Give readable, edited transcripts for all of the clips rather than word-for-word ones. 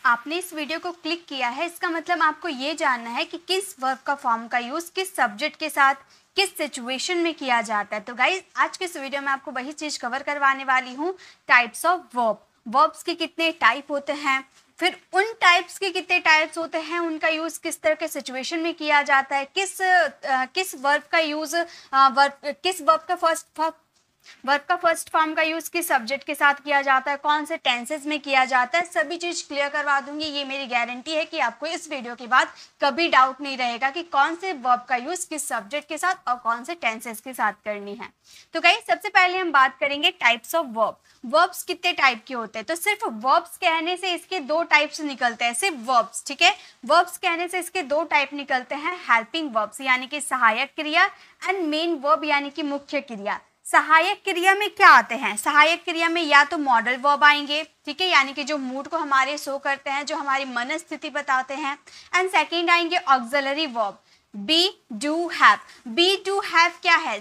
आपने इस वीडियो को क्लिक किया है, इसका मतलब आपको ये जानना है कि किस वर्ब का फॉर्म का यूज़ किस सब्जेक्ट के साथ किस सिचुएशन में किया जाता है। तो गाइज आज के इस वीडियो में आपको वही चीज़ कवर करवाने वाली हूँ, टाइप्स ऑफ वर्ब। वर्ब्स के कितने टाइप होते हैं, फिर उन टाइप्स के कितने टाइप्स होते हैं, उनका यूज़ किस तरह के सिचुएशन में किया जाता है, किस वर्ब का यूज़ किस वर्ब का फर्स्ट फॉर्म का यूज़ किस सब्जेक्ट के साथ किया जाता है, कौन से टेंसेस में किया जाता है, सभी चीज़ क्लियर करवा दूंगी। ये मेरी गारंटी है कि आपको इस वीडियो के बाद कभी डाउट नहीं रहेगा कि कौन से वर्ब का यूज़ किस सब्जेक्ट के साथ और कौन से टेंसेस के साथ करनी है। तो गाइस सबसे पहले हम बात करेंगे टाइप्स ऑफ वर्ब। वर्ब्स कितने टाइप के होते हैं, तो सिर्फ वर्ब्स कहने से इसके दो टाइप्स निकलते हैं, सिर्फ वर्ब्स, ठीक है। वर्ब्स कहने से इसके दो टाइप निकलते हैं, हेल्पिंग वर्ब्स यानी कि सहायक क्रिया एंड मेन वर्ब यानी कि मुख्य क्रिया। सहायक क्रिया में क्या आते हैं, सहायक क्रिया में या तो मॉडल वर्ब आएंगे, ठीक है, यानी कि जो मूड को हमारे शो करते हैं, जो हमारी मनस्थिति बताते हैं। एंड सेकंड आएंगे auxiliary verb, be do have. Be do have क्या है,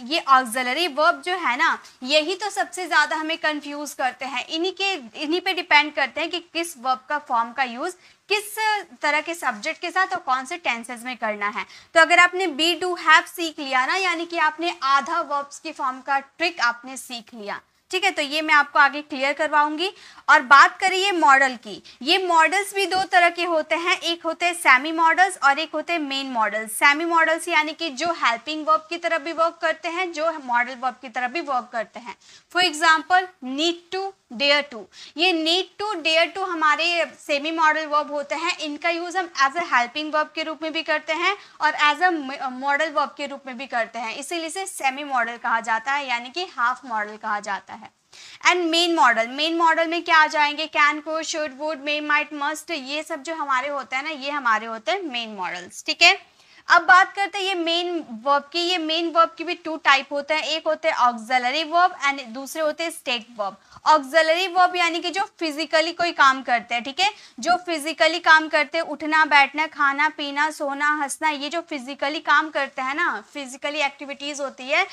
ये ऑक्सिलरी वर्ब जो है ना, यही तो सबसे ज़्यादा हमें कंफ्यूज करते हैं। इन्हीं पे डिपेंड करते हैं कि किस वर्ब का फॉर्म का यूज़ किस तरह के सब्जेक्ट के साथ और कौन से टेंसेस में करना है। तो अगर आपने बी डू हैव सीख लिया ना, यानी कि आपने आधा वर्ब्स की फॉर्म का ट्रिक आपने सीख लिया, ठीक है। तो ये मैं आपको आगे क्लियर करवाऊंगी। और बात करिए मॉडल की, ये मॉडल्स भी दो तरह के होते हैं, एक होते हैं सेमी मॉडल्स और एक होते हैं मेन मॉडल्स। सेमी मॉडल्स यानी कि जो हेल्पिंग वर्ब की तरह भी वर्क करते हैं, जो मॉडल वर्ब की तरह भी वर्क करते हैं। For example need to, dare to. ये नीड टू, डेयर टू हमारे सेमी मॉडल वर्ब होते हैं। इनका यूज हम एज अ हेल्पिंग वर्ब के रूप में भी करते हैं और एज अ मॉडल वर्ब के रूप में भी करते हैं, इसीलिए इसे सेमी मॉडल कहा जाता है, यानी कि हाफ मॉडल कहा जाता है। And main model, main model में क्या आ जाएंगे, can, could, should, would, may, might, must, ये सब जो हमारे होते हैं ना, ये हमारे होते हैं मेन मॉडल्स, ठीक है। अब बात करते हैं ये मेन वर्ब की। ये मेन वर्ब की भी टू टाइप होते हैं, एक होते हैं ऑक्सिलरी वर्ब एंड दूसरे होते हैं स्टेट वर्ब। ऑक्सिलरी वर्ब यानी कि जो फिजिकली कोई काम करते हैं, ठीक है, जो फिजिकली काम करते हैं, उठना बैठना, खाना पीना, सोना, हंसना, ये जो फिजिकली काम करते हैं ना, फिजिकली एक्टिविटीज होती है,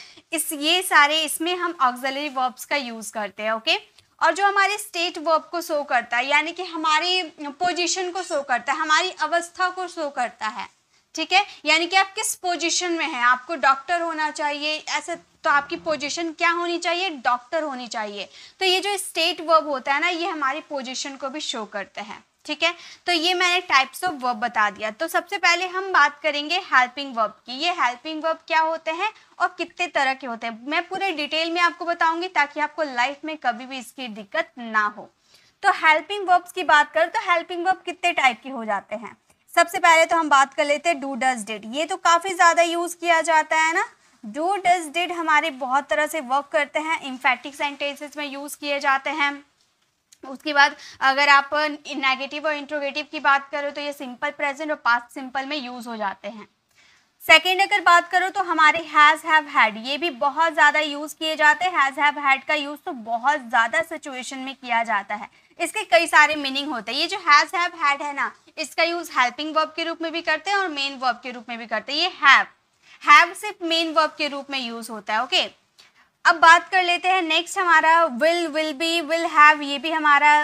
ये सारे इसमें हम ऑक्सिलरी वर्ब्स का यूज करते हैं, ओके। और जो हमारे स्टेट वर्ब को शो करता है, यानी कि हमारी पोजीशन को शो करता है, हमारी अवस्था को शो करता है, ठीक है, यानी कि आप किस पोजीशन में हैं, आपको डॉक्टर होना चाहिए, ऐसे तो आपकी पोजीशन क्या होनी चाहिए, डॉक्टर होनी चाहिए। तो ये जो स्टेट वर्ब होता है ना, ये हमारी पोजीशन को भी शो करते हैं, ठीक है। तो ये मैंने टाइप्स ऑफ वर्ब बता दिया। तो सबसे पहले हम बात करेंगे हेल्पिंग वर्ब की। ये हेल्पिंग वर्ब क्या होते हैं और कितने तरह के होते हैं, मैं पूरे डिटेल में आपको बताऊंगी ताकि आपको लाइफ में कभी भी इसकी दिक्कत ना हो। तो हेल्पिंग वर्ब्स की बात करें तो हेल्पिंग वर्ब कितने टाइप के हो जाते हैं। सबसे पहले तो हम बात कर लेते हैं डू, डज, डिड। ये तो काफ़ी ज़्यादा यूज़ किया जाता है ना। डू, डज, डिड हमारे बहुत तरह से वर्क करते हैं, इम्फेटिक सेंटेंसेस में यूज़ किए जाते हैं। उसके बाद अगर आप नेगेटिव और इंट्रोगेटिव की बात करें तो ये सिंपल प्रेजेंट और पास्ट सिंपल में यूज़ हो जाते हैं। सेकेंड अगर बात करो तो हमारे हैज़, हैव, हैड, ये भी बहुत ज़्यादा यूज़ किए जाते हैं। हैज़, हैव, हैड का यूज़ तो बहुत ज़्यादा सिचुएशन में किया जाता है। इसके कई सारे मीनिंग होते हैं। ये जो हैज़, हैव, हैड है ना, इसका यूज़ हेल्पिंग वर्ब के रूप में भी करते हैं और मेन वर्ब के रूप में भी करते हैं। ये हैव सिर्फ मेन वर्ब के रूप में यूज़ होता है, ओके। अब बात कर लेते हैं नेक्स्ट हमारा विल बी, विल हैव, ये भी हमारा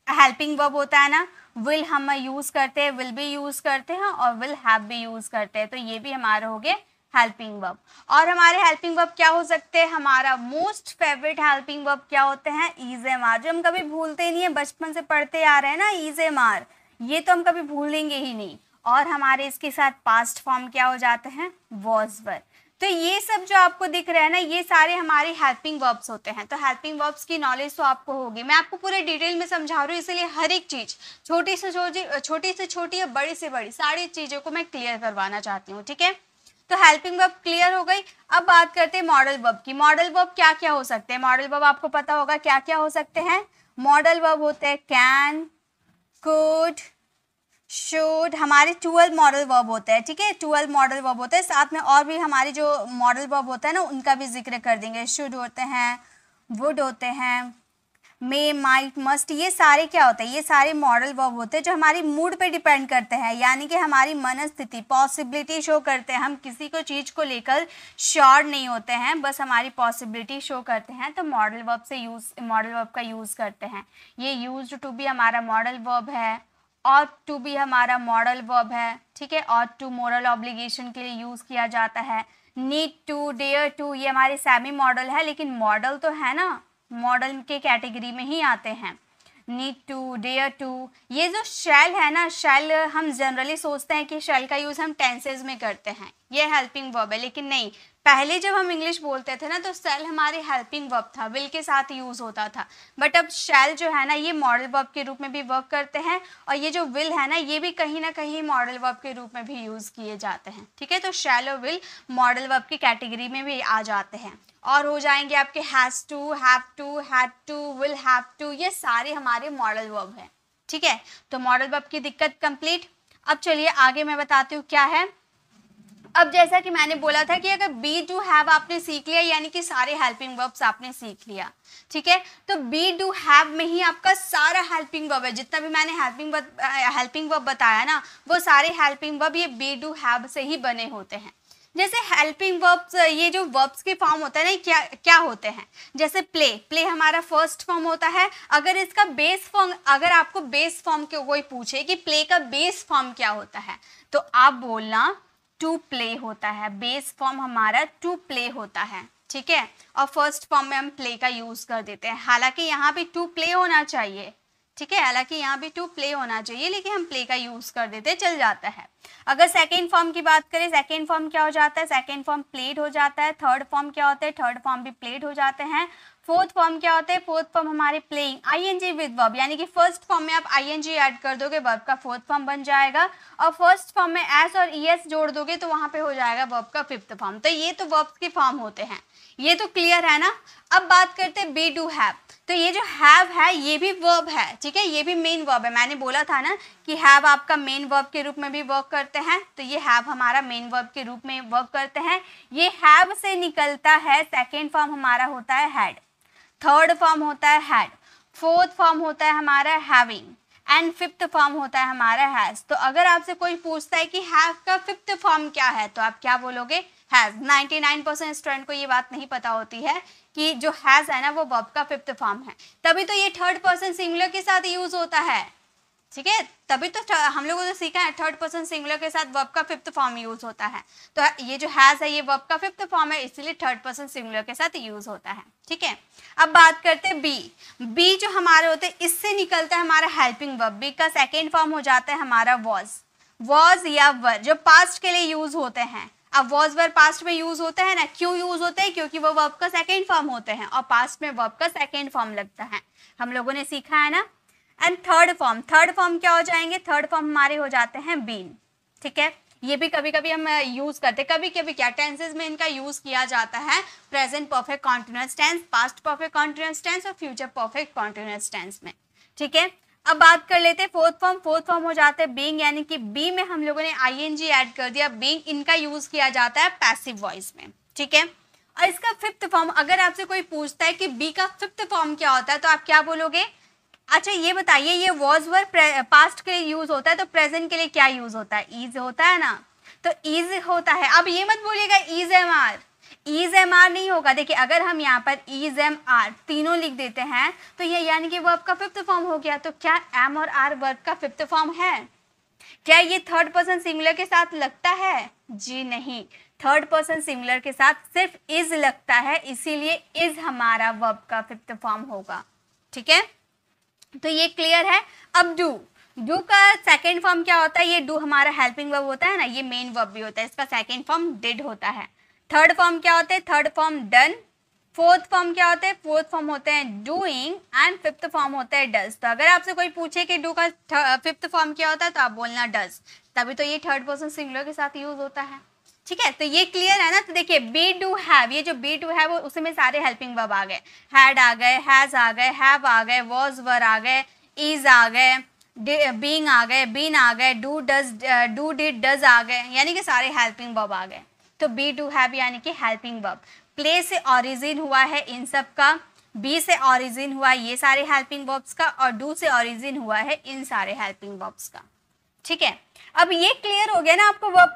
हेल्पिंग वर्ब होता है ना। विल हम यूज़ करते हैं, विल भी यूज़ करते हैं और विल हैव भी यूज़ करते हैं, तो ये भी हमारे हो गए हेल्पिंग वर्ब। और हमारे हेल्पिंग वर्ब क्या हो सकते हैं, हमारा मोस्ट फेवरेट हेल्पिंग वर्ब क्या होते हैं, इज एम आर, जो हम कभी भूलते नहीं है, बचपन से पढ़ते आ रहे हैं ना, इज एम आर, ये तो हम कभी भूलेंगे ही नहीं। और हमारे इसके साथ पास्ट फॉर्म क्या हो जाते हैं, वॉज वर। तो ये सब जो आपको दिख रहा है ना, ये सारे हमारे हेल्पिंग वर्ब्स होते हैं। तो हेल्पिंग वर्ब्स की नॉलेज तो आपको होगी, मैं आपको पूरे डिटेल में समझा रही हूँ, इसलिए हर एक चीज़ छोटी से छोटी और बड़ी से बड़ी सारी चीज़ों को मैं क्लियर करवाना चाहती हूँ, ठीक है। तो हेल्पिंग वर्ब क्लियर हो गई। अब बात करते हैं मॉडल वर्ब की। मॉडल वर्ब क्या क्या हो सकते हैं, मॉडल वर्ब आपको पता होगा क्या क्या हो सकते हैं। मॉडल वर्ब होते हैं कैन, कुड, शुड, हमारे 12 मॉडल वर्ब होते हैं, ठीक है, 12 मॉडल वर्ब होते हैं। साथ में और भी हमारी जो मॉडल वर्ब होता है ना, उनका भी जिक्र कर देंगे। शुड होते हैं, वुड होते हैं, मे, माइट, मस्ट, ये सारे क्या होते हैं, ये सारे मॉडल वर्ब होते हैं जो हमारी मूड पे डिपेंड करते हैं, यानी कि हमारी मनस्थिति, पॉसिबिलिटी शो करते हैं। हम किसी को चीज़ को लेकर श्योर नहीं होते हैं, बस हमारी पॉसिबिलिटी शो करते हैं, तो मॉडल वर्ब का यूज़ करते हैं। ये यूज्ड टू बी हमारा मॉडल वर्ब है, ऑट टू बी हमारा मॉडल वर्ब है, ठीक है। ऑट टू मोरल ऑब्लिगेशन के लिए यूज़ किया जाता है। नीड टू, डेयर टू, ये हमारे सेमी मॉडल है, लेकिन मॉडल तो है ना, मॉडल के कैटेगरी में ही आते हैं। नीड टू, डेयर टू, ये जो शैल है ना, शैल हम जनरली सोचते हैं कि शैल का यूज़ हम टेंसेज में करते हैं, ये हेल्पिंग वर्ब है, लेकिन नहीं, पहले जब हम इंग्लिश बोलते थे ना तो शैल हमारे हेल्पिंग वर्ब था, विल के साथ यूज़ होता था, बट अब शैल जो है ना ये मॉडल वर्ब के रूप में भी वर्क करते हैं, और ये जो विल है ना ये भी कहीं ना कहीं मॉडल वर्ब के रूप में भी यूज़ किए जाते हैं, ठीक है। तो शैल और विल मॉडल वर्ब की कैटेगरी में भी आ जाते हैं। और हो जाएंगे आपके has to, have to, had to, will have to, ये सारे हमारे मॉडल वर्ब हैं, ठीक है। तो मॉडल वर्ब की दिक्कत कंप्लीट। अब चलिए आगे मैं बताती हूँ क्या है। अब जैसा कि मैंने बोला था कि अगर बी डू हैव आपने सीख लिया, यानी कि सारे हेल्पिंग वर्ब्स आपने सीख लिया, ठीक है। तो बी डू हैव में ही आपका सारा हेल्पिंग वर्ब है, जितना भी मैंने हेल्पिंग वर्ब बताया ना वो सारे हेल्पिंग वर्ब ये बी डू हैव से ही बने होते हैं। जैसे हेल्पिंग वर्ब्स, ये जो वर्ब्स के फॉर्म होता है ना क्या क्या होते हैं, जैसे प्ले, प्ले हमारा फर्स्ट फॉर्म होता है। अगर इसका बेस फॉर्म, अगर आपको बेस फॉर्म के कोई पूछे कि प्ले का बेस फॉर्म क्या होता है, तो आप बोलना टू प्ले होता है, बेस फॉर्म हमारा टू प्ले होता है, ठीक है। और फर्स्ट फॉर्म में हम प्ले का यूज़ कर देते हैं, हालांकि यहाँ भी टू प्ले होना चाहिए, ठीक है, हालांकि यहाँ भी टू प्ले होना चाहिए, लेकिन हम प्ले का यूज़ कर देते, चल जाता है। अगर सेकेंड फॉर्म की बात करें, सेकेंड फॉर्म क्या हो जाता है, सेकेंड फॉर्म प्लेड हो जाता है। थर्ड फॉर्म क्या होता है, थर्ड फॉर्म भी प्लेड हो जाते हैं। फोर्थ फॉर्म क्या होता है, फोर्थ फॉर्म हमारे प्लेइंग, आईएनजी विद वर्ब, यानी कि फर्स्ट फॉर्म में आप आईएनजी ऐड कर दोगे वर्ब का फोर्थ फॉर्म बन जाएगा, और फर्स्ट फॉर्म में एस और ईएस जोड़ दोगे तो वहां पे हो जाएगा वर्ब का फिफ्थ फॉर्म। तो ये तो वर्ब्स के फॉर्म होते हैं, ये तो क्लियर है ना। अब बात करते हैं बी डू हैव। तो ये जो हैव है ये भी वर्ब है, ठीक है, ये भी मेन वर्ब है। मैंने बोला था ना कि हैव आपका मेन वर्ब के रूप में भी वर्क करते हैं, तो ये हैव हमारा मेन वर्ब के रूप में वर्क करते हैं। ये हैव से निकलता है, सेकेंड फॉर्म हमारा होता है हैड, थर्ड फॉर्म होता है हैड, फोर्थ फॉर्म होता है हमारा हैविंग, एंड फिफ्थ फॉर्म होता है हमारा हैज। तो अगर आपसे कोई पूछता है कि हैव का फिफ्थ फॉर्म क्या है, तो आप क्या बोलोगे, हैज। 99% स्टूडेंट को ये बात नहीं पता होती है कि जो हैज है ना वो वर्ब का फिफ्थ फॉर्म है, तभी तो ये थर्ड पर्सन सिंगुलर के साथ यूज होता है, ठीक है, तभी तो हम लोगों ने सीखा है थर्ड पर्सन सिंगुलर के साथ वर्ब का फिफ्थ फॉर्म यूज होता है। तो ये जो हैज है ये वर्ब का फिफ्थ फॉर्म है, इसलिए थर्ड पर्सन सिंगुलर के साथ यूज होता है, ठीक है। अब बात करते हैं बी। बी जो हमारे होते हैं इससे निकलता है हमारा हेल्पिंग वर्ब। बी का सेकेंड फॉर्म हो जाता है हमारा वॉज या वर, जो पास्ट के लिए यूज होते हैं। अब वॉज वर पास्ट में यूज होता है ना, क्यों यूज होते हैं, क्योंकि वो वर्ब का सेकेंड फॉर्म होते हैं और पास्ट में वर्ब का सेकेंड फॉर्म लगता है, हम लोगों ने सीखा है ना। एंड थर्ड फॉर्म क्या हो जाएंगे, थर्ड फॉर्म हमारे हो जाते हैं बीन, ठीक है। ये भी कभी कभी हम यूज करते हैं, कभी कभी क्या टेंसेज में इनका यूज किया जाता है, present perfect continuous tense, past perfect continuous tense और फ्यूचर परफेक्ट कॉन्टिन्यूअस टेंस में, ठीक है। अब बात कर लेते हैं फोर्थ फॉर्म हो जाता है बीइंग, यानी कि बी में हम लोगों ने आईएनजी ऐड कर दिया, बीइंग इनका यूज किया जाता है पैसिव वॉइस में, ठीक है। और इसका फिफ्थ फॉर्म, अगर आपसे कोई पूछता है कि बी का फिफ्थ फॉर्म क्या होता है, तो आप क्या बोलोगे, अच्छा ये बताइए, ये वॉज वर पास्ट के लिए यूज होता है, तो प्रेजेंट के लिए क्या यूज होता है, इज होता है ना, तो इज होता है। अब ये मत बोलिएगा इज एम आर नहीं होगा। देखिए अगर हम यहाँ पर इज एम आर तीनों लिख देते हैं तो ये यानी कि वर्ब का फिफ्थ फॉर्म हो गया। तो क्या एम और आर वर्ब का फिफ्थ फॉर्म है, क्या ये थर्ड पर्सन सिंगुलर के साथ लगता है, जी नहीं, थर्ड पर्सन सिंगुलर के साथ सिर्फ इज लगता है, इसीलिए इज हमारा वर्ब का फिफ्थ फॉर्म होगा, ठीक है। तो ये क्लियर है। अब डू का सेकेंड फॉर्म क्या होता है, ये डू हमारा हेल्पिंग वर्ब होता है ना, ये मेन वर्ब भी होता है, इसका सेकेंड फॉर्म डिड होता है। थर्ड फॉर्म क्या होता है, third form done. Fourth form क्या होता है, फोर्थ फॉर्म होते हैं डूइंग, एंड फिफ्थ फॉर्म होता है डज। तो अगर आपसे कोई पूछे कि डू का फिफ्थ फॉर्म क्या होता है, तो आप बोलना डज, तभी तो ये थर्ड पर्सन सिंगुलर के साथ यूज होता है, ठीक है। तो ये क्लियर है ना। तो देखिए बी डू हैव, ये जो बी डू हैव उसमें सारे हेल्पिंग वर्ब आ गए, हैड आ गए, हैज आ गए, हैव आ गए, वॉज वर आ गए, इज आ गए, बीइंग आ गए, बीन आ गए, डू डिड डज आ गए, यानी कि सारे हेल्पिंग वर्ब आ गए। तो बी डू हैव यानी कि हेल्पिंग वर्ब। प्ले से ऑरिजिन हुआ है इन सब का, बी से ऑरिजिन हुआ ये सारे हेल्पिंग वर्ब्स का, और डू से ऑरिजिन हुआ है इन सारे हेल्पिंग वर्ब्स का। ठीक है, अब ये क्लियर हो गया ना आपको, वर्ब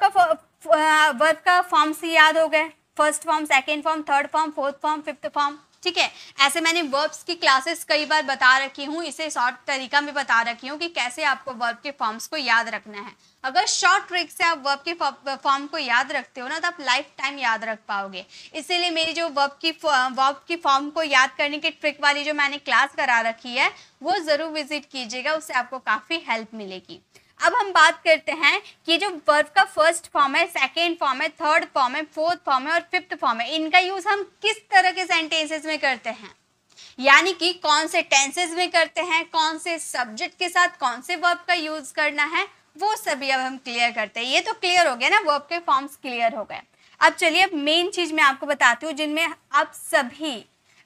का फॉर्म्स याद हो गए, first form, second form, third form, fourth form, fifth form. ठीक है, ऐसे मैंने वर्ब्स की क्लासेस कई बार बता रखी हूँ, इसे शॉर्ट तरीका में बता रखी हूँ कि कैसे आपको वर्ब के फॉर्म्स को याद रखना है। अगर शॉर्ट ट्रिक से आप वर्ब के फॉर्म को याद रखते हो ना तो आप लाइफ टाइम याद रख पाओगे। इसीलिए मेरी जो वर्ब की फॉर्म को याद करने की ट्रिक वाली जो मैंने क्लास करा रखी है वो ज़रूर विजिट कीजिएगा, उससे आपको काफ़ी हेल्प मिलेगी। अब हम बात करते हैं कि जो वर्ब का फर्स्ट फॉर्म है, सेकेंड फॉर्म है, थर्ड फॉर्म है, फोर्थ फॉर्म है और फिफ्थ फॉर्म है, इनका यूज हम किस तरह के सेंटेंसेस में करते हैं, यानी कि कौन से टेंसेस में करते हैं, कौन से सब्जेक्ट के साथ कौन से वर्ब का यूज करना है, वो सभी अब हम क्लियर करते हैं। ये तो क्लियर हो गया ना, वर्ब के फॉर्म्स क्लियर हो गए। अब चलिए, अब मेन चीज मैं आपको बताती हूँ जिनमें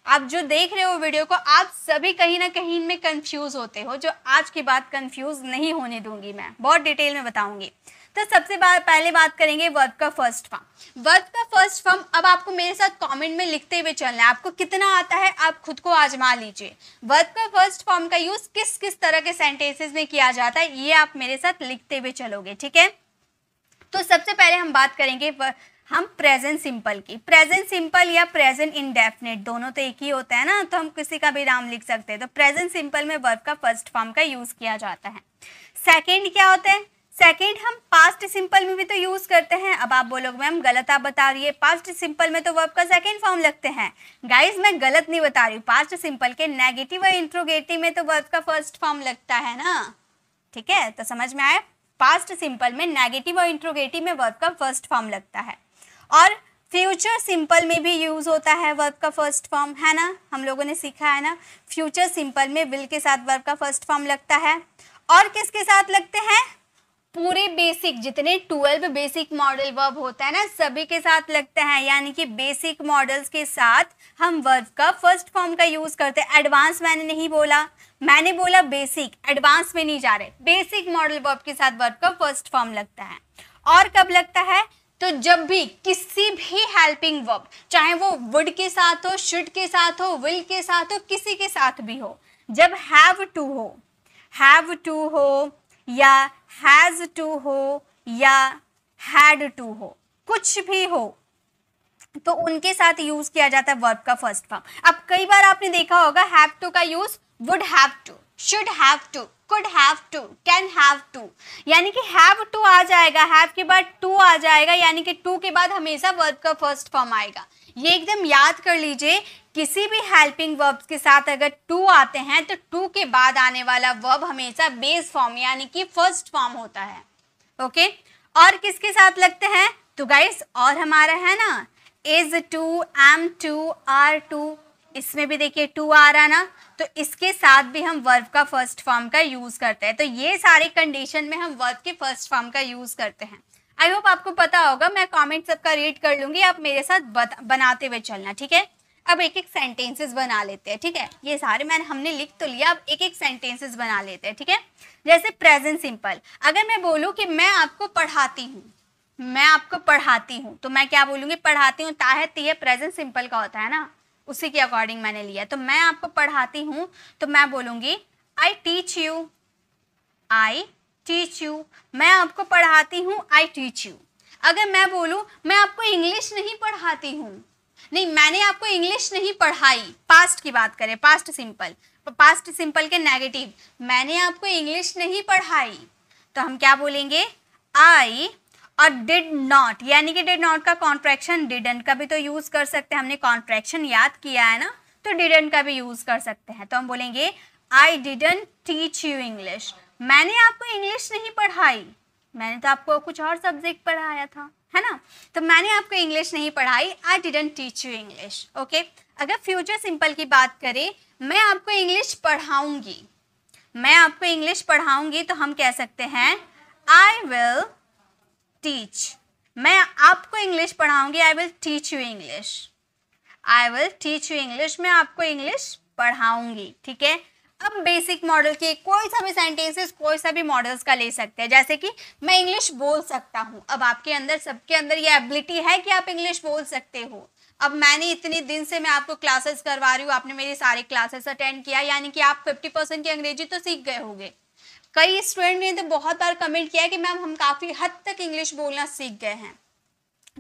आप जो देख रहे हो वीडियो को, आप सभी कहीं ना कहीं इनमें कंफ्यूज होते हो, जो आज की बात कंफ्यूज नहीं होने दूंगी, मैं बहुत डिटेल में बताऊंगी। तो सबसे पहले बात करेंगे वर्ब का फर्स्ट फॉर्म। वर्ब का फर्स्ट फॉर्म अब आपको मेरे साथ कमेंट में लिखते हुए चलना है, आपको कितना आता है आप खुद को आजमा लीजिए। वर्ब का फर्स्ट फॉर्म का यूज किस किस तरह के सेंटेंसेस में किया जाता है ये आप मेरे साथ लिखते हुए चलोगे। ठीक है, तो सबसे पहले हम बात करेंगे हम प्रेजेंट सिंपल की। प्रेजेंट सिंपल या प्रेजेंट इंडेफिनिट दोनों तो एक ही होता है ना, तो हम किसी का भी नाम लिख सकते हैं। तो प्रेजेंट सिंपल में वर्ब का फर्स्ट फॉर्म का यूज किया जाता है। सेकंड क्या होता है, सेकंड हम पास्ट सिंपल में भी तो यूज करते हैं। अब आप बोलोगे मैम गलत आप बता रही है, पास्ट सिंपल में तो वर्ब का सेकंड फॉर्म लगते हैं। गाइज मैं गलत नहीं बता रही हूँ, पास्ट सिंपल के नेगेटिव और इंट्रोगेटिव में तो वर्ब का फर्स्ट फॉर्म लगता है ना। ठीक है, तो समझ में आया, पास्ट सिंपल में नेगेटिव और इंट्रोगेटिव में वर्ब का फर्स्ट फॉर्म लगता है। और फ्यूचर सिंपल में भी यूज होता है वर्ब का फर्स्ट फॉर्म, है ना, हम लोगों ने सीखा है ना। फ्यूचर सिंपल में विल के साथ वर्ब का फर्स्ट फॉर्म लगता है। और किसके साथ लगते हैं, पूरे बेसिक जितने 12 बेसिक मॉडल वर्ब होता है ना सभी के साथ लगते हैं, यानी कि बेसिक मॉडल्स के साथ हम वर्ब का फर्स्ट फॉर्म का यूज करते हैं। एडवांस मैंने नहीं बोला, मैंने बोला बेसिक, एडवांस में नहीं जा रहे, बेसिक मॉडल वर्ब के साथ वर्ब का फर्स्ट फॉर्म लगता है। और कब लगता है, तो जब भी किसी भी हेल्पिंग वर्ब, चाहे वो वुड के साथ हो, शुड के साथ हो, विल के साथ हो, किसी के साथ भी हो, जब हैव टू हो या हैज टू हो या हैड टू हो, कुछ भी हो तो उनके साथ यूज किया जाता है वर्ब का फर्स्ट फॉर्म। अब कई बार आपने देखा होगा हैव टू का use would have to, should have to, could have to, can have to, यानी कि हैव टू आ जाएगा, हैव के बाद टू आ जाएगा, यानी कि टू के बाद हमेशा वर्ब का फर्स्ट फॉर्म आएगा। ये एकदम याद कर लीजिए, किसी भी हेल्पिंग वर्ब्स के साथ अगर टू आते हैं तो टू के बाद आने वाला वर्ब हमेशा बेस फॉर्म यानी कि फर्स्ट फॉर्म होता है। ओके, और किसके साथ लगते हैं, तो गाइस और हमारा है ना is to, am to, are to, इसमें भी देखिए टू आ रहा ना, तो इसके साथ भी हम वर्ब का फर्स्ट फॉर्म का यूज करते हैं। तो ये सारे कंडीशन में हम वर्ब के फर्स्ट फॉर्म का यूज करते हैं। आई होप आपको पता होगा, मैं कमेंट सबका रीड कर लूंगी, आप मेरे साथ बनाते हुए चलना। ठीक है, अब एक एक सेंटेंसेस बना लेते हैं। ठीक है, ये सारे हमने लिख तो लिया, अब एक एक सेंटेंसेस बना लेते हैं। ठीक है, जैसे प्रेजेंट सिंपल, अगर मैं बोलूँ कि मैं आपको पढ़ाती हूँ, तो मैं क्या बोलूँगी, पढ़ाती हूँ, ता है ती है, प्रेजेंट सिंपल का होता है ना, उसी के अकॉर्डिंग मैंने लिया। तो मैं आपको पढ़ाती हूँ तो मैं बोलूँगी आई टीच यू, मैं आपको पढ़ाती हूँ, आई टीच यू। अगर मैं बोलूँ मैं आपको इंग्लिश नहीं पढ़ाती हूँ, नहीं मैंने आपको इंग्लिश नहीं पढ़ाई, पास्ट की बात करें, पास्ट सिंपल के नेगेटिव, मैंने आपको इंग्लिश नहीं पढ़ाई, तो हम क्या बोलेंगे, आई, और डिड नॉट, यानी कि डिड नॉट का कॉन्ट्रैक्शन डिडंट का भी तो यूज कर सकते हैं, हमने कॉन्ट्रैक्शन याद किया है ना, तो डिडंट का भी यूज कर सकते हैं। तो हम बोलेंगे I didn't teach you English, मैंने आपको इंग्लिश नहीं पढ़ाई, मैंने तो आपको कुछ और सब्जेक्ट पढ़ाया था, है ना, तो मैंने आपको इंग्लिश नहीं पढ़ाई, I didn't teach you English. Okay, अगर फ्यूचर सिंपल की बात करें, मैं आपको इंग्लिश पढ़ाऊंगी, तो हम कह सकते हैं आई विल टीच, मैं आपको इंग्लिश पढ़ाऊंगी, I will teach you English, मैं आपको इंग्लिश पढ़ाऊंगी। ठीक है, अब बेसिक मॉडल के कोई सा भी सेंटेंसेस कोई सा भी मॉडल्स का ले सकते हैं, जैसे कि मैं इंग्लिश बोल सकता हूँ। अब आपके अंदर सबके अंदर ये एबिलिटी है कि आप इंग्लिश बोल सकते हो, अब मैंने इतने दिन से मैं आपको क्लासेस करवा रही हूँ, आपने मेरी सारी क्लासेस अटेंड किया, यानी कि आप 50% की अंग्रेजी तो सीख गए होंगे। कई स्टूडेंट ने तो बहुत बार कमेंट किया है कि मैम हम काफ़ी हद तक इंग्लिश बोलना सीख गए हैं।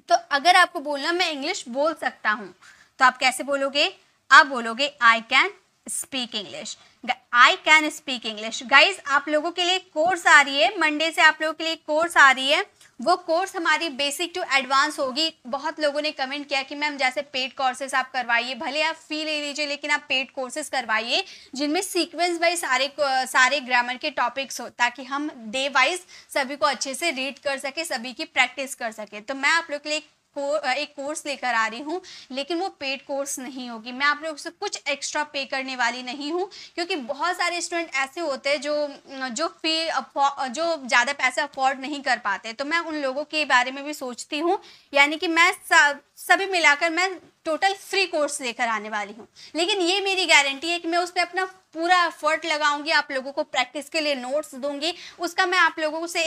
तो अगर आपको बोलना मैं इंग्लिश बोल सकता हूँ, तो आप कैसे बोलोगे? आप बोलोगे I can speak English. I can speak English. Guys आप लोगों के लिए कोर्स आ रही है, मंडे से आप लोगों के लिए कोर्स आ रही है। वो कोर्स हमारी बेसिक टू एडवांस होगी। बहुत लोगों ने कमेंट किया कि मैम जैसे पेड कोर्सेज आप करवाइए, भले आप फी ले लीजिए लेकिन आप पेड कोर्सेज करवाइए जिनमें सीक्वेंस वाइज सारे ग्रामर के टॉपिक्स हो, ताकि हम डे वाइज सभी को अच्छे से रीड कर सके, सभी की प्रैक्टिस कर सके। तो मैं आप लोग के लिए एक कोर्स लेकर आ रही हूँ, लेकिन वो पेड कोर्स नहीं होगी। मैं आप लोगों से कुछ एक्स्ट्रा पे करने वाली नहीं हूँ, क्योंकि बहुत सारे स्टूडेंट ऐसे होते हैं जो ज़्यादा पैसे अफोर्ड नहीं कर पाते। तो मैं उन लोगों के बारे में भी सोचती हूँ, यानी कि मैं सभी मिलाकर मैं टोटल फ्री कोर्स लेकर आने वाली हूँ। लेकिन ये मेरी गारंटी है कि मैं उस पर अपना पूरा एफर्ट लगाऊंगी, आप लोगों को प्रैक्टिस के लिए नोट्स दूंगी। उसका मैं आप लोगों से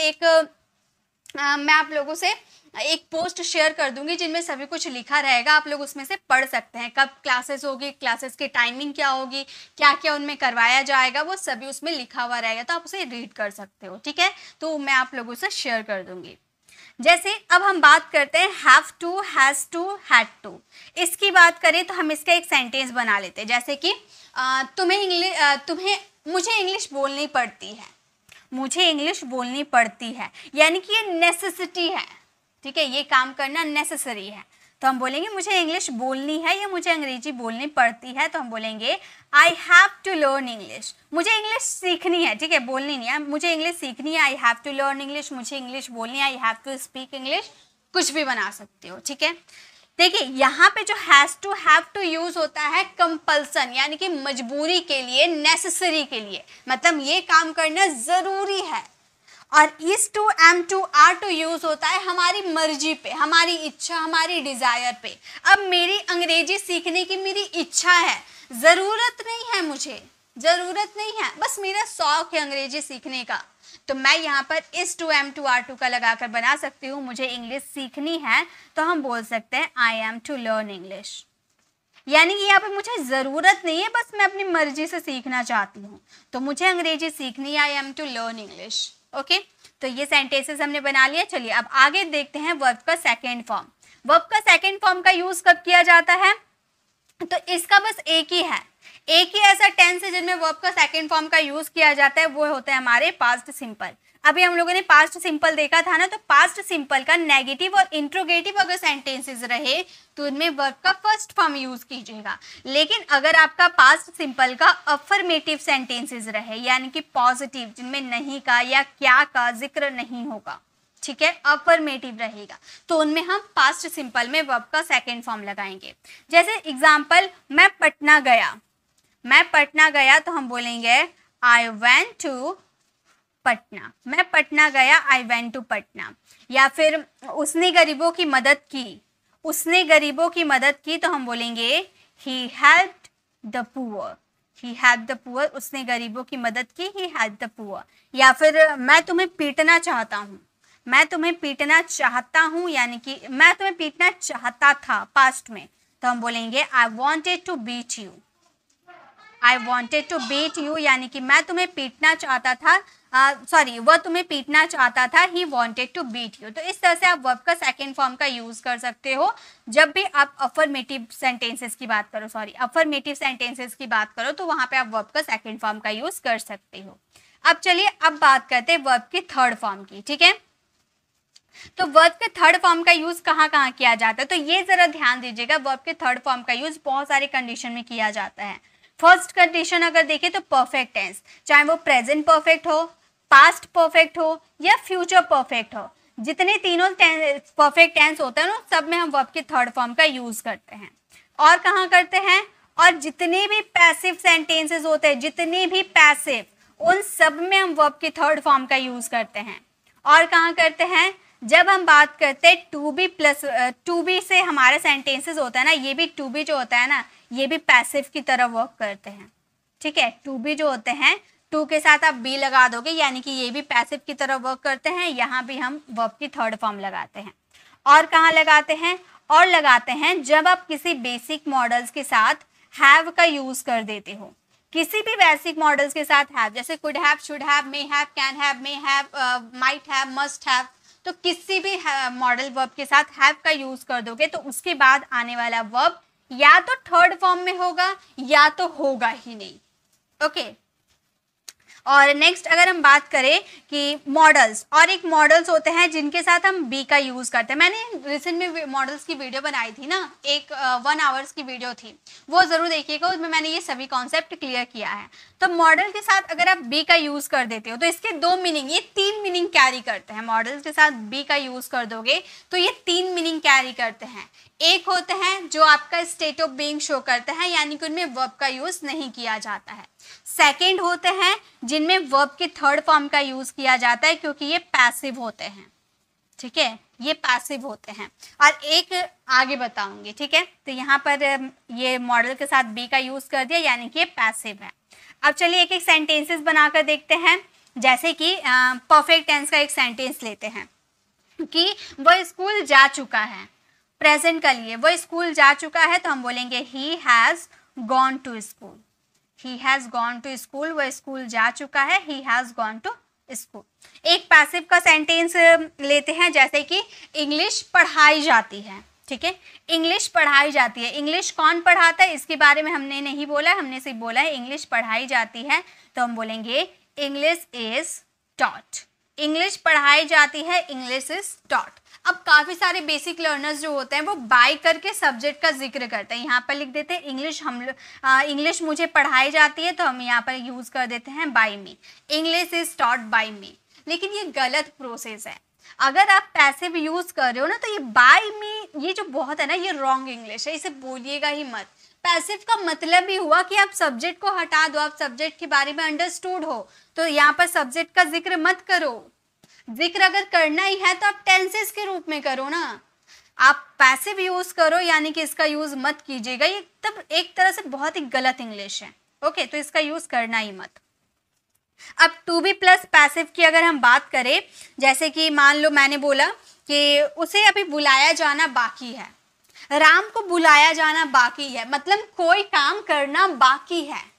एक पोस्ट शेयर कर दूंगी जिनमें सभी कुछ लिखा रहेगा। आप लोग उसमें से पढ़ सकते हैं, कब क्लासेस होगी, क्लासेस की टाइमिंग क्या होगी, क्या क्या उनमें करवाया जाएगा, वो सभी उसमें लिखा हुआ रहेगा। तो आप उसे रीड कर सकते हो, ठीक है। तो मैं आप लोगों से शेयर कर दूंगी। जैसे अब हम बात करते हैं have to, has to, had to. इसकी बात करें तो हम इसका एक सेंटेंस बना लेते हैं, जैसे कि मुझे इंग्लिश बोलनी पड़ती है। मुझे इंग्लिश बोलनी पड़ती है यानी कि ये नेसेसिटी है, ठीक है, ये काम करना नेसेसरी है। तो हम बोलेंगे मुझे इंग्लिश बोलनी है या मुझे अंग्रेजी बोलनी पड़ती है, तो हम बोलेंगे I have to learn English. मुझे इंग्लिश सीखनी है, ठीक है, बोलनी नहीं है, मुझे इंग्लिश सीखनी है। I have to learn English, मुझे इंग्लिश बोलनी है। I have to speak English, कुछ भी बना सकते हो, ठीक है। देखिए यहाँ पे जो has to, have to use होता है कंपल्सन, यानी कि मजबूरी के लिए, नेसेसरी के लिए, मतलब ये काम करना जरूरी है। और is to, am to, are to use होता है हमारी मर्जी पे, हमारी इच्छा, हमारी डिजायर पे। अब मेरी अंग्रेजी सीखने की मेरी इच्छा है, जरूरत नहीं है, मुझे जरूरत नहीं है, बस मेरा शौक है अंग्रेजी सीखने का। तो मैं यहाँ पर is to, am to, are to का लगाकर बना सकती हूँ। मुझे इंग्लिश सीखनी है तो हम बोल सकते हैं I am to learn English, यानी कि यहाँ पे मुझे ज़रूरत नहीं है, बस मैं अपनी मर्जी से सीखना चाहती हूँ। तो मुझे अंग्रेजी सीखनी है, I am to learn English. Okay, तो ये सेंटेंसेस हमने बना लिया। चलिए अब आगे देखते हैं वर्ब का सेकेंड फॉर्म। वर्ब का सेकेंड फॉर्म का यूज़ कब किया जाता है? तो इसका बस एक ही है, एक ही ऐसा टेंस है जिनमें वर्ब का सेकेंड फॉर्म का यूज़ किया जाता है, वो होता है हमारे पास्ट सिंपल। अभी हम लोगों ने पास्ट सिंपल देखा था ना, तो पास्ट सिंपल का नेगेटिव और इंट्रोगेटिव अगर सेंटेंसेस रहे तो उनमें वर्ब का फर्स्ट फॉर्म यूज कीजिएगा। लेकिन अगर आपका पास्ट सिंपल का अफर्मेटिव सेंटेंसेस रहे, यानी कि पॉजिटिव, जिनमें नहीं का या क्या का जिक्र नहीं होगा, ठीक है, अफर्मेटिव रहेगा, तो उनमें हम पास्ट सिंपल में वर्ब का सेकेंड फॉर्म लगाएंगे। जैसे एग्जाम्पल, मैं पटना गया, मैं पटना गया, तो हम बोलेंगे आई वेंट टू पटना। मैं पटना गया, आई वेंट टू पटना। या फिर उसने गरीबों की मदद की, उसने गरीबों की मदद की, तो हम बोलेंगे he helped the poor, he helped the poor. उसने गरीबों की मदद की, ही हेल्प्ड द पुअर। या फिर मैं तुम्हें पीटना चाहता हूँ, मैं तुम्हें पीटना चाहता हूँ, यानी कि मैं तुम्हें पीटना चाहता था पास्ट में, तो हम बोलेंगे I wanted to beat you, I wanted to beat you, यानी कि मैं तुम्हें पीटना चाहता था, वह तुम्हें पीटना चाहता था, he wanted to beat you. तो इस तरह से आप वर्ब का सेकेंड फॉर्म का यूज कर सकते हो जब भी आप अफर्मेटिव सेंटेंसेस की बात करो, अफर्मेटिव सेंटेंसेस की बात करो, तो वहां पे आप वर्ब का सेकेंड फॉर्म का यूज कर सकते हो। अब चलिए अब बात करते हैं वर्ब के थर्ड फॉर्म की, ठीक है। तो वर्ब के थर्ड फॉर्म का यूज कहाँ कहाँ किया जाता है, तो ये जरा ध्यान दीजिएगा। वर्ब के थर्ड फॉर्म का यूज बहुत सारे कंडीशन में किया जाता है। फर्स्ट कंडीशन अगर देखें तो परफेक्ट टेंस, चाहे वो प्रेजेंट परफेक्ट हो, पास्ट परफेक्ट हो या फ्यूचर परफेक्ट हो, जितने तीनों परफेक्ट टेंस होते हैं ना, सब में हम वर्ब के थर्ड फॉर्म का यूज करते हैं। और कहाँ करते हैं? और जितने भी पैसिव सेंटेंसेस होते हैं, जितने भी पैसिव, उन सब में हम वर्ब के थर्ड फॉर्म का यूज करते हैं। और कहाँ करते हैं? जब हम बात करते हैं to be plus to be से हमारे सेंटेंसेस होता है ना, ये भी टू बी जो होता है ना, ये भी पैसिव की तरह वर्क करते हैं, ठीक है। टू बी जो होते हैं, टू के साथ आप बी लगा दोगे, यानी कि ये भी पैसिव की तरह वर्क करते हैं। यहाँ भी हम वर्ब की थर्ड फॉर्म लगाते हैं। और कहाँ लगाते हैं? और लगाते हैं जब आप किसी बेसिक मॉडल्स के साथ हैव का यूज कर देते हो। किसी भी बेसिक मॉडल्स के साथ हैव, जैसे could have, should have, may have, might have, must have, तो किसी भी मॉडल वर्ब के साथ हैव का यूज कर दोगे तो उसके बाद आने वाला वर्ब या तो थर्ड फॉर्म में होगा या तो होगा ही नहीं। ओके और नेक्स्ट अगर हम बात करें कि मॉडल्स, और एक मॉडल्स होते हैं जिनके साथ हम बी का यूज करते हैं। मैंने रिसेंट में मॉडल्स की वीडियो बनाई थी ना, एक 1 आवर्स की वीडियो थी, वो जरूर देखिएगा, उसमें मैंने ये सभी कॉन्सेप्ट क्लियर किया है। तो मॉडल के साथ अगर आप बी का यूज कर देते हो तो इसके 2 मीनिंग, ये 3 मीनिंग कैरी करते हैं। मॉडल्स के साथ बी का यूज कर दोगे तो ये 3 मीनिंग कैरी करते हैं। एक होते हैं जो आपका स्टेट ऑफ बीइंग शो करते हैं, यानी कि उनमें वर्ब का यूज नहीं किया जाता है। सेकेंड होते हैं जिनमें वर्ब के थर्ड फॉर्म का यूज किया जाता है, क्योंकि ये पैसिव होते हैं। ठीक है, ये पैसिव होते हैं। और एक आगे बताऊंगी, ठीक है। तो यहाँ पर ये मॉडल के साथ बी का यूज कर दिया, यानी कि ये पैसिव है। अब चलिए एक एक सेंटेंसेस बनाकर देखते हैं। जैसे कि परफेक्ट टेंस का एक सेंटेंस लेते हैं कि वह स्कूल जा चुका है। प्रेजेंट का लिए वो स्कूल जा चुका है तो हम बोलेंगे he has gone to school. He has gone to school, वो स्कूल जा चुका है, he has gone to school. एक पैसिव का सेंटेंस लेते हैं, जैसे कि इंग्लिश पढ़ाई जाती है। ठीक है, इंग्लिश पढ़ाई जाती है। इंग्लिश कौन पढ़ाता है इसके बारे में हमने नहीं बोला, हमने सिर्फ बोला है इंग्लिश पढ़ाई जाती है, तो हम बोलेंगे इंग्लिश इज टॉट। इंग्लिश पढ़ाई जाती है, इंग्लिश इज टॉट। अब काफ़ी सारे बेसिक लर्नर्स जो होते हैं वो बाय करके सब्जेक्ट का जिक्र करते हैं। यहाँ पर लिख देते हैं इंग्लिश इंग्लिश मुझे पढ़ाई जाती है, तो हम यहाँ पर यूज़ कर देते हैं by me. English is taught by me, लेकिन ये गलत प्रोसेस है। अगर आप पैसिव यूज़ कर रहे हो ना तो ये बाय मी, ये जो बहुत है ना, ये रॉन्ग इंग्लिश है, इसे बोलिएगा ही मत। पैसिव का मतलब ही हुआ कि आप सब्जेक्ट को हटा दो, आप सब्जेक्ट के बारे में अंडरस्टूड हो, तो यहाँ पर सब्जेक्ट का जिक्र मत करो। जिक्र अगर करना ही है तो आप टेंसेस के रूप में करो ना, आप पैसिव यूज करो, यानी कि इसका यूज मत कीजिएगा। ये तब एक तरह से बहुत ही गलत इंग्लिश है। ओके, तो इसका यूज करना ही मत। अब टू बी प्लस पैसिव की अगर हम बात करें, जैसे कि मान लो मैंने बोला कि उसे अभी बुलाया जाना बाकी है, राम को बुलाया जाना बाकी है, मतलब कोई काम करना बाकी है।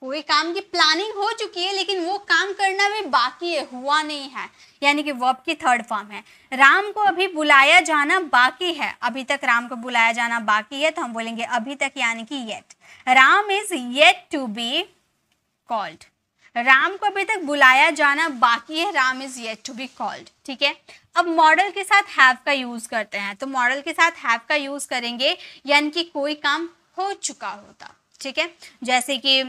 कोई काम की प्लानिंग हो चुकी है लेकिन वो काम करना भी बाकी है, हुआ नहीं है, यानी कि वर्ब की थर्ड फॉर्म है। राम को अभी बुलाया जाना बाकी है, अभी तक राम को बुलाया जाना बाकी है, तो हम बोलेंगे अभी तक, यानी कि yet. Ram is yet to be called. Ram को अभी तक बुलाया जाना बाकी है, Ram is yet to be called. ठीक है, अब मॉडल के साथ हैव का यूज करते हैं, तो मॉडल के साथ हैव का यूज करेंगे यानी कि कोई काम हो चुका होता। ठीक है, जैसे कि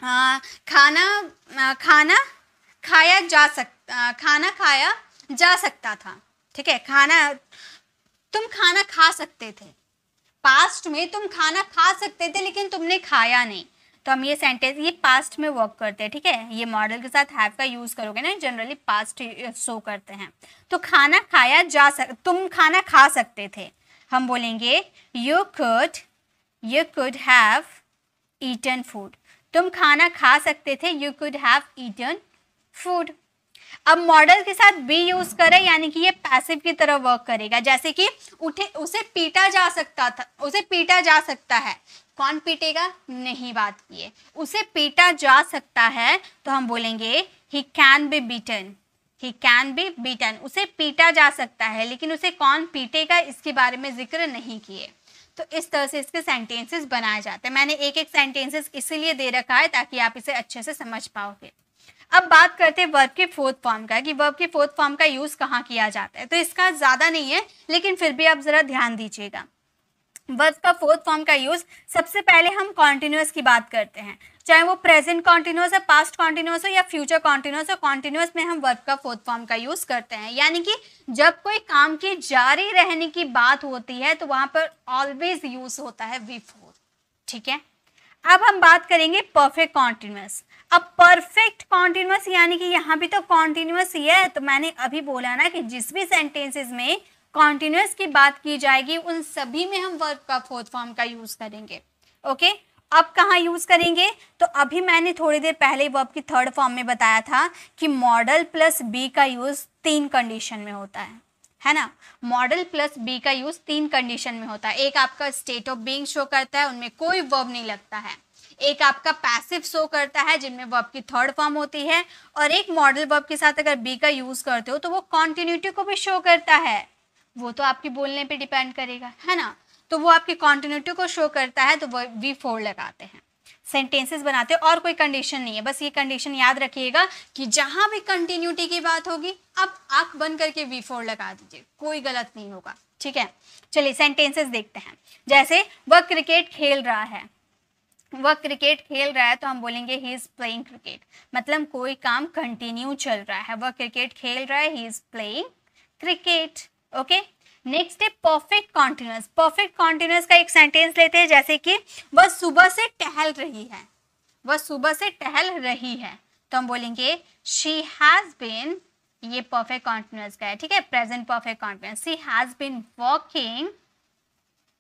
खाना खाया जा सकता था। ठीक है, तुम खाना खा सकते थे, पास्ट में तुम खाना खा सकते थे लेकिन तुमने खाया नहीं, तो हम ये सेंटेंस ये पास्ट में वर्क करते हैं। ठीक है, ये मॉडल के साथ हैव का यूज करोगे ना, जनरली पास्ट शो करते हैं। तो तुम खाना खा सकते थे, हम बोलेंगे you could have eaten food. तुम खाना खा सकते थे, you could have eaten food. अब मॉडल के साथ बी यूज करें यानी कि ये पैसिव की तरह वर्क करेगा। जैसे कि उसे पीटा जा सकता था, उसे पीटा जा सकता है, कौन पीटेगा, नहीं बात किए, उसे पीटा जा सकता है, तो हम बोलेंगे he can be beaten. He can be beaten, उसे पीटा जा सकता है, लेकिन उसे कौन पीटेगा इसके बारे में जिक्र नहीं किए। तो इस तरह से इसके सेंटेंसेस बनाए जाते हैं। मैंने एक एक सेंटेंसेस इसीलिए दे रखा है ताकि आप इसे अच्छे से समझ पाओगे। अब बात करते हैं वर्ब के फोर्थ फॉर्म का, कि वर्ब के फोर्थ फॉर्म का यूज कहाँ किया जाता है। तो इसका ज़्यादा नहीं है, लेकिन फिर भी आप ज़रा ध्यान दीजिएगा। वर्ब का फोर्थ फॉर्म का यूज सबसे पहले हम कॉन्टिन्यूअस की बात करते हैं, चाहे वो प्रेजेंट कॉन्टिन्यूअस है, पास्ट कॉन्टिन्यूअस हो या फ्यूचर कॉन्टिन्यूअस हो। कॉन्टिन्यूअस में हम वर्ब का फोर्थ फॉर्म का यूज करते हैं, यानी कि जब कोई काम के जारी रहने की बात होती है तो वहां पर ऑलवेज यूज होता है वी फोर। ठीक है, अब हम बात करेंगे परफेक्ट कॉन्टिन्यूअस। अब परफेक्ट कॉन्टिन्यूअस यानी कि यहाँ भी तो कॉन्टिन्यूअस ही है, तो मैंने अभी बोला ना कि जिस भी सेंटेंसेस में कॉन्टिन्यूअस की बात की जाएगी उन सभी में हम वर्ब का फोर्थ फॉर्म का यूज करेंगे। ओके, अब कहाँ यूज करेंगे, तो अभी मैंने थोड़ी देर पहले वर्ब की थर्ड फॉर्म में बताया था कि मॉडल प्लस बी का यूज 3 कंडीशन में होता है। है ना। मॉडल प्लस बी का यूज 3 कंडीशन में होता है। एक आपका स्टेट ऑफ बीइंग शो करता है, उनमें कोई वर्ब नहीं लगता है। एक आपका पैसिव शो करता है, जिनमें वर्ब की थर्ड फॉर्म होती है। और एक मॉडल वर्ब के साथ अगर बी का यूज करते हो तो वो कॉन्टिन्यूटी को भी शो करता है। वो तो आपकी बोलने पे डिपेंड करेगा, है ना। तो वो आपकी कॉन्टिन्यूटी को शो करता है, तो वो V4 लगाते हैं, सेंटेंसेस बनाते हैं। और कोई कंडीशन नहीं है, बस ये कंडीशन याद रखिएगा कि जहां भी कंटिन्यूटी की बात होगी आप आंख बंद करके V4 लगा दीजिए, कोई गलत नहीं होगा, ठीक है। चलिए सेंटेंसेस देखते हैं। जैसे वह क्रिकेट खेल रहा है, वह क्रिकेट खेल रहा है तो हम बोलेंगे ही इज प्लेइंग क्रिकेट, मतलब कोई काम कंटिन्यू चल रहा है। वह क्रिकेट खेल रहा है, he is playing cricket. Okay, next है परफेक्ट कॉन्टिन्यूअस। परफेक्ट कॉन्टिन्यूअस का एक सेंटेंस लेते हैं, जैसे कि वह सुबह से टहल रही है, वह सुबह से टहल रही है, तो हम बोलेंगे शी हैज बीन, ये परफेक्ट कॉन्टिन्यूअस का है, ठीक है, present perfect continuous. She has been walking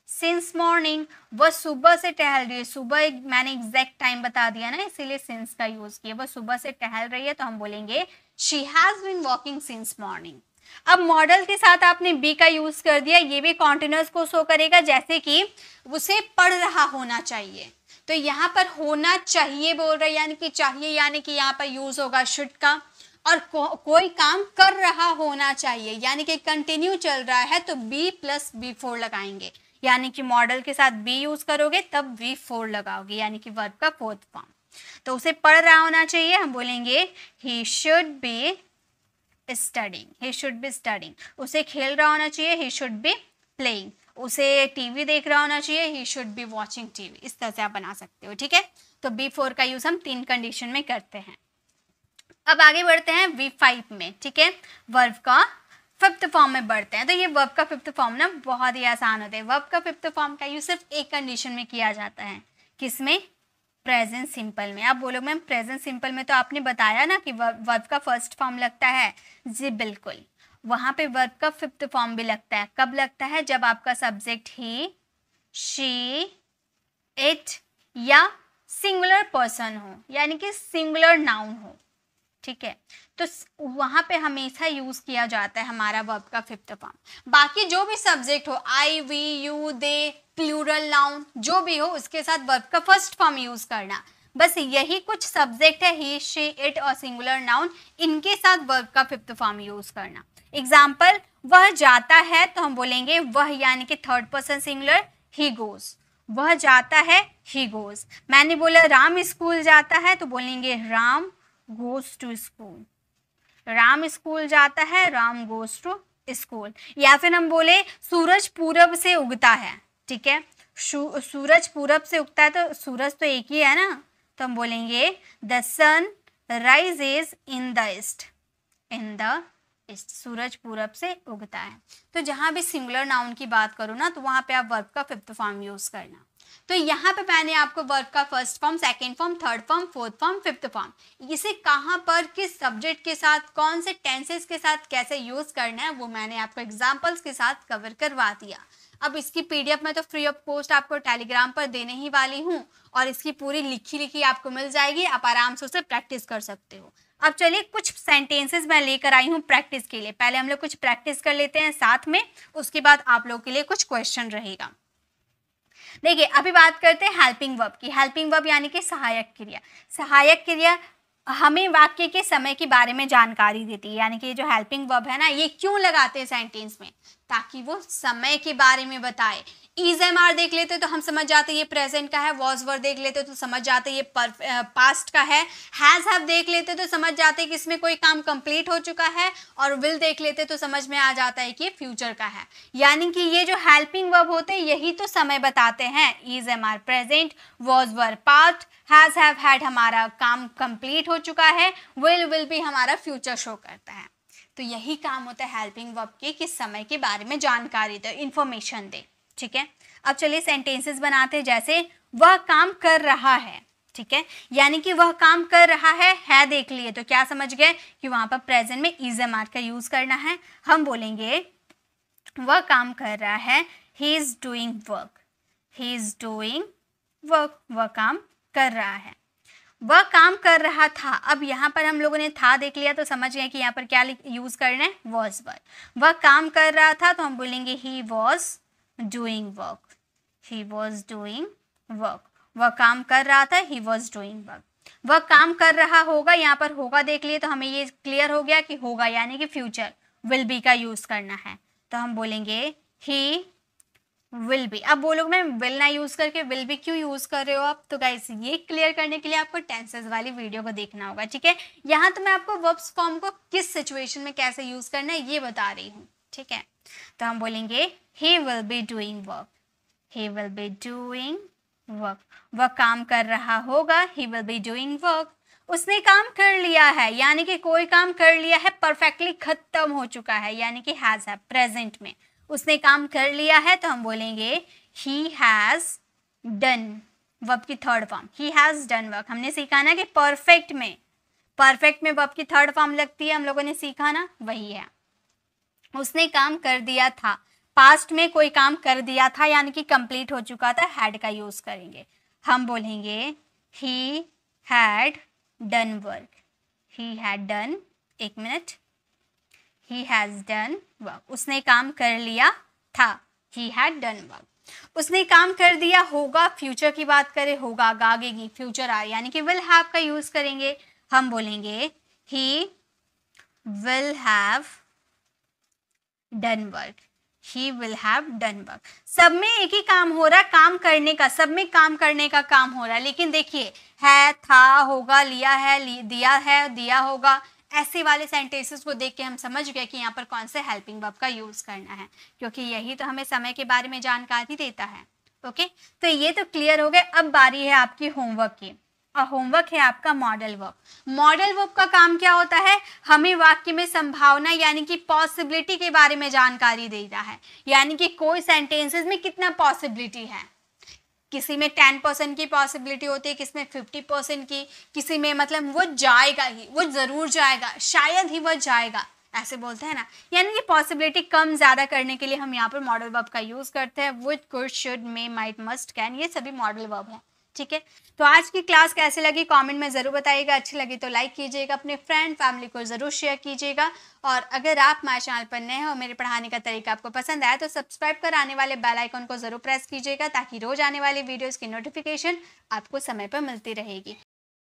since morning, वह सुबह से टहल रही है। सुबह मैंने एग्जैक्ट टाइम बता दिया ना, इसीलिए सिंस का यूज किया। वह सुबह से टहल रही है, तो हम बोलेंगे she has been walking since morning. अब मॉडल के साथ आपने बी का यूज कर दिया, ये भी कॉन्टिन्यूअस को शो करेगा, जैसे कि उसे पढ़ रहा होना चाहिए, तो यहाँ पर होना चाहिए बोल रहे, यानी कि चाहिए, यानी कि यहाँ पर यूज होगा शुड का। और कोई काम कर रहा होना चाहिए, यानी कि कंटिन्यू चल रहा है, तो बी प्लस V4 लगाएंगे, यानी कि मॉडल के साथ बी यूज करोगे तब V4 लगाओगे, यानी कि वर्ब का फोर्थ फॉर्म। तो उसे पढ़ रहा होना चाहिए, हम बोलेंगे he should be studying, he should be studying. उसे खेल रहा होना चाहिए, ही शुड बी प्लेइंग। उसे टीवी देख रहा होना चाहिए, he should be watching TV. इस तरह से आप बना सकते हो, ठीक है। तो B4 का यूज हम 3 कंडीशन में करते हैं। अब आगे बढ़ते हैं V5 में, ठीक है, वर्ब का फिफ्थ फॉर्म में बढ़ते हैं। तो ये वर्ब का फिफ्थ फॉर्म ना बहुत ही आसान होता है। वर्ब का फिफ्थ फॉर्म का यूज सिर्फ एक कंडीशन में किया जाता है, किसमें, प्रेजेंट सिंपल में। आप बोलो मैम प्रेजेंट सिंपल में तो आपने बताया ना कि वर्ब का फर्स्ट फॉर्म लगता है, जी बिल्कुल, वहां पे वर्ब का फिफ्थ फॉर्म भी लगता है। कब लगता है, जब आपका सब्जेक्ट ही, शी, इट या सिंगुलर पर्सन हो, यानी कि सिंगुलर नाउन हो, ठीक है, तो वहां पे हमेशा यूज किया जाता है हमारा वर्ब का फिफ्थ फॉर्म। बाकी जो भी सब्जेक्ट हो, I, we, you, they, plural noun जो भी हो, उसके साथ वर्ब का फर्स्ट फॉर्म यूज करना। बस यही कुछ सब्जेक्ट है, ही, शी, इट और सिंगुलर नाउन, इनके साथ वर्ब का फिफ्थ फॉर्म यूज करना। एग्जाम्पल, वह जाता है तो हम बोलेंगे वह, यानी कि third person singular, he goes, वह जाता है, ही गोज। मैंने बोला राम स्कूल जाता है, तो बोलेंगे Ram goes to school, Ram school जाता है, राम गोज टू स्कूल। या फिर हम बोले सूरज पूरब से उगता है, ठीक है, सूरज पूरब से उगता है, तो सूरज तो एक ही है ना, तो हम बोलेंगे the sun rises in the east, in the east, सूरज पूरब से उगता है। तो जहां भी सिंगुलर नाउन की बात करूँ ना, तो वहां पे आप वर्ब का फिफ्थ फॉर्म यूज करना। तो यहाँ पे मैंने आपको वर्ब का first form, second form, third form, fourth form, fifth form, इसे कहाँ पर, किस सब्जेक्ट के साथ, कौन से टेंसेस के साथ कैसे यूज करना है, वो मैंने आपको एग्जांपल्स के साथ कवर करवा दिया। अब इसकी PDF मैं तो फ्री ऑफ कॉस्ट आपको टेलीग्राम पर देने ही वाली हूँ, और इसकी पूरी लिखी आपको मिल जाएगी, आप आराम से उसे प्रैक्टिस कर सकते हो। अब चलिए कुछ सेंटेंसेस मैं लेकर आई हूँ प्रैक्टिस के लिए। पहले हम लोग कुछ प्रैक्टिस कर लेते हैं साथ में, उसके बाद आप लोगों के लिए कुछ क्वेश्चन रहेगा। देखिए अभी बात करते हैं हेल्पिंग वर्ब की। हेल्पिंग वर्ब यानी कि सहायक क्रिया। सहायक क्रिया हमें वाक्य के समय के बारे में जानकारी देती है, यानी कि जो हेल्पिंग वर्ब है ना, ये क्यों लगाते हैं सेंटेंस में, ताकि वो समय के बारे में बताए। इज एम आर देख लेते तो हम समझ जाते ये प्रेजेंट का है, वॉज वर देख लेते तो समझ जाते ये पास्ट का है, हैज हैव देख लेते तो समझ जाते कि इसमें कोई काम कंप्लीट हो चुका है, और विल देख लेते तो समझ में आ जाता है कि ये फ्यूचर का है। यानी कि ये जो हेल्पिंग वर्ब होते हैं यही तो समय बताते हैं। Is am are present, was were past, has have had हमारा काम कंप्लीट हो चुका है, विल भी हमारा फ्यूचर शो करता है। तो यही काम होता है हेल्पिंग वर्ब के, कि समय के बारे में जानकारी दे, इंफॉर्मेशन दे, ठीक है। अब चलिए सेंटेंसेस बनाते हैं। जैसे वह काम कर रहा है, ठीक है, यानी कि वह काम कर रहा है देख लिए तो क्या समझ गए कि वहां पर प्रेजेंट में इज एम आर का यूज करना है। हम बोलेंगे वह काम कर रहा है, he is doing work, he is doing work, वह काम कर रहा है। वह काम कर रहा था। अब यहाँ पर हम लोगों ने था देख लिया तो समझ गए कि यहाँ पर क्या यूज करना है, वॉज वर्ब। वह काम कर रहा था तो हम बोलेंगे he was doing work, he was doing work. वह काम कर रहा था, ही वॉज डूइंग वर्क। वह काम कर रहा होगा, यहाँ पर होगा देख लिए तो हमें ये क्लियर हो गया कि होगा यानी कि फ्यूचर विल बी का यूज करना है, तो हम बोलेंगे ही विल बी। अब बोलोगे मैं विल ना यूज करके विल बी क्यों यूज कर रहे हो आप, तो गाइस ये क्लियर करने के लिए आपको टेंसेस वाली वीडियो को देखना होगा, ठीक है। यहाँ तो मैं आपको वर्ब्स फॉर्म को किस सिचुएशन में कैसे यूज करना है ये बता रही हूँ, ठीक है। तो हम बोलेंगे he will be doing work, he will be doing work. वह काम कर रहा होगा, he will be doing work. उसने काम कर लिया है यानी कि कोई काम कर लिया है, परफेक्टली खत्म हो चुका है यानी कि हैज है, प्रेजेंट में उसने काम कर लिया है तो हम बोलेंगे ही हैज डन। वर्ब की third form he has done work. हमने सीखा ना कि परफेक्ट में वर्ब की थर्ड फॉर्म लगती है, हम लोगों ने सीखा ना, वही है। उसने काम कर दिया था, पास्ट में कोई काम कर दिया था यानी कि कंप्लीट हो चुका था, हैड का यूज करेंगे। हम बोलेंगे he had done work, he had done, एक minute, he has done work। उसने काम कर लिया था, he had done work। उसने काम कर दिया होगा, फ्यूचर की बात करें होगा आगे की, फ्यूचर आए यानी कि will have का यूज करेंगे। हम बोलेंगे he will have done work, he will have done work। सब में एक ही काम हो रहा है, काम करने का, सब में काम करने का काम हो रहा है, लेकिन देखिए है, था, होगा, लिया है, दिया है, दिया होगा, ऐसे वाले सेंटेंसेस को देख के हम समझ गए कि यहाँ पर कौन से हेल्पिंग वर्ब का यूज करना है, क्योंकि यही तो हमें समय के बारे में जानकारी देता है। ओके, तो ये तो क्लियर हो गए। अब बारी है आपकी होमवर्क की, और होमवर्क है आपका मॉडल वर्ब। मॉडल वर्ब का काम क्या होता है, हमें वाक्य में संभावना यानी कि पॉसिबिलिटी के बारे में जानकारी देता है, यानी कि कोई सेंटेंसेस में कितना पॉसिबिलिटी है। किसी में 10% की पॉसिबिलिटी होती है, किसी में 50% की, किसी में मतलब वो जाएगा ही, वो जरूर जाएगा, शायद ही वो जाएगा, ऐसे बोलते हैं ना। यानी कि पॉसिबिलिटी कम ज्यादा करने के लिए हम यहाँ पर मॉडल वर्ब का यूज करते हैं। Would, could, should, may, might, must, can, ये सभी मॉडल वर्ब है, ठीक है। तो आज की क्लास कैसे लगी कमेंट में ज़रूर बताइएगा। अच्छी लगी तो लाइक कीजिएगा, अपने फ्रेंड फैमिली को ज़रूर शेयर कीजिएगा। और अगर आप हमारे चैनल पर नए हो, मेरे पढ़ाने का तरीका आपको पसंद आया तो सब्सक्राइब कर आने वाले बेल आइकन को ज़रूर प्रेस कीजिएगा, ताकि रोज आने वाली वीडियोज़ की नोटिफिकेशन आपको समय पर मिलती रहेगी।